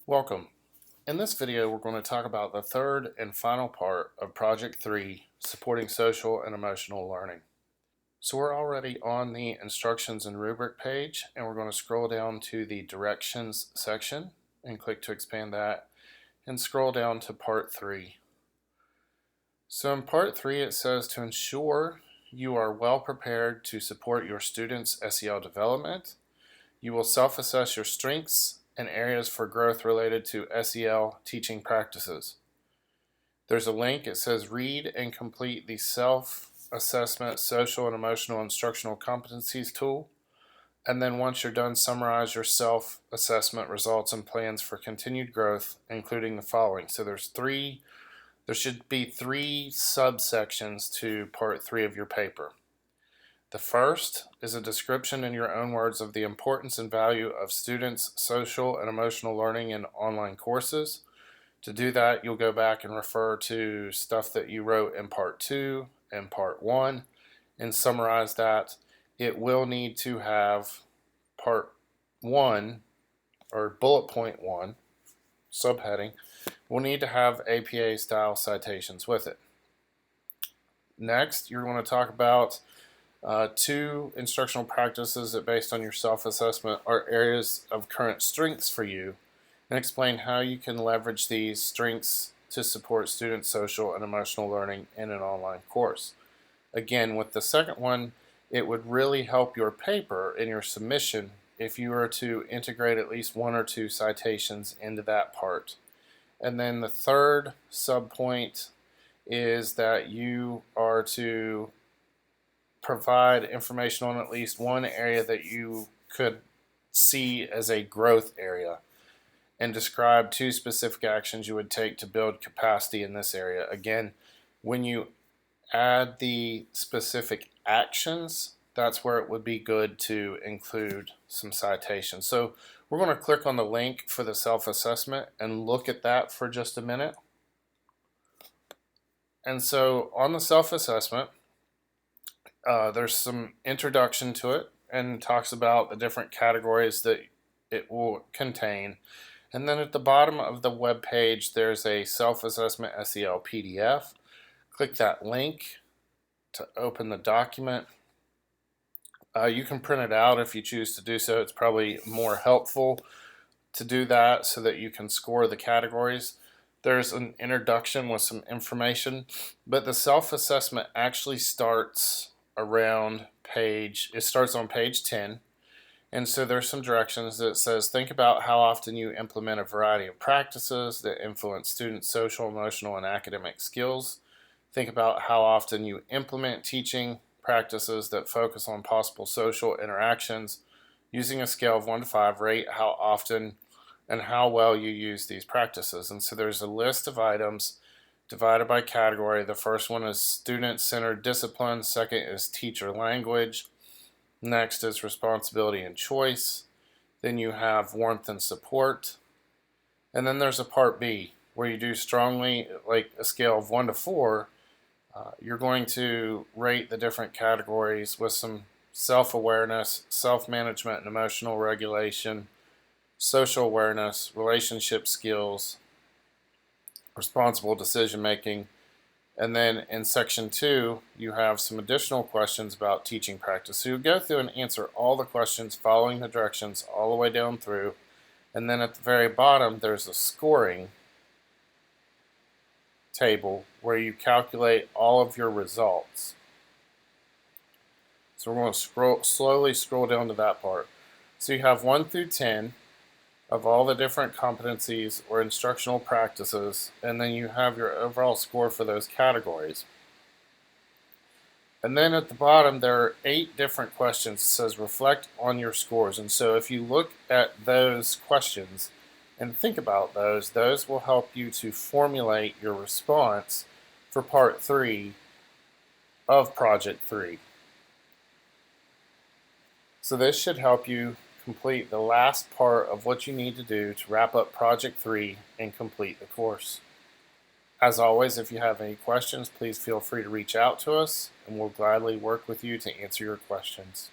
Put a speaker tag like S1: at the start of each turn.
S1: Welcome. In this video, we're going to talk about the third and final part of Project 3, supporting social and emotional learning. So we're already on the instructions and rubric page, and we're going to scroll down to the directions section and click to expand that and scroll down to part 3. So in part 3, it says to ensure you are well prepared to support your students' SEL development, you will self-assess your strengths and areas for growth related to SEL teaching practices. There's a link. It says read and complete the self-assessment social and emotional instructional competencies tool. And then once you're done, summarize your self-assessment results and plans for continued growth, including the following. So there should be 3 subsections to part 3 of your paper. The first is a description in your own words of the importance and value of students' social and emotional learning in online courses. To do that, you'll go back and refer to stuff that you wrote in part 2 and part 1 and summarize that. It will need to have part 1 or bullet point 1, subheading, will need to have APA style citations with it. Next, you're going to talk about 2 instructional practices that, based on your self-assessment, are areas of current strengths for you, and explain how you can leverage these strengths to support student social and emotional learning in an online course. Again, with the second one, it would really help your paper in your submission if you were to integrate at least 1 or 2 citations into that part. And then the third subpoint is that you are to provide information on at least one area that you could see as a growth area and describe 2 specific actions you would take to build capacity in this area. Again, when you add the specific actions, that's where it would be good to include some citations. So we're going to click on the link for the self-assessment and look at that for just a minute. And so on the self-assessment, there's some introduction to it and talks about the different categories that it will contain. And then at the bottom of the web page, there's a self-assessment SEL PDF. Click that link to open the document. You can print it out if you choose to do so. It's probably more helpful to do that so that you can score the categories. There's an introduction with some information, but the self-assessment actually starts on page 10, and so there's some directions that says think about how often you implement a variety of practices that influence students' social, emotional, and academic skills. Think about how often you implement teaching practices that focus on possible social interactions. Using a scale of 1 to 5, rate how often and how well you use these practices. And so there's a list of items divided by category. The first one is student-centered discipline. Second is teacher language. Next is responsibility and choice. Then you have warmth and support. And then there's a part B where you do strongly, like a scale of 1 to 4. You're going to rate the different categories with some self-awareness, self-management and emotional regulation, social awareness, relationship skills, responsible decision making. And then in section 2, you have some additional questions about teaching practice. So you go through and answer all the questions following the directions all the way down through. And then at the very bottom, there's a scoring table where you calculate all of your results. So we're going to slowly scroll down to that part. So you have 1 through 10 of all the different competencies or instructional practices, and then you have your overall score for those categories. And then at the bottom, there are 8 different questions. It says reflect on your scores. And so if you look at those questions and think about those will help you to formulate your response for part 3 of Project 3. So this should help you complete the last part of what you need to do to wrap up Project 3 and complete the course. As always, if you have any questions, please feel free to reach out to us, and we'll gladly work with you to answer your questions.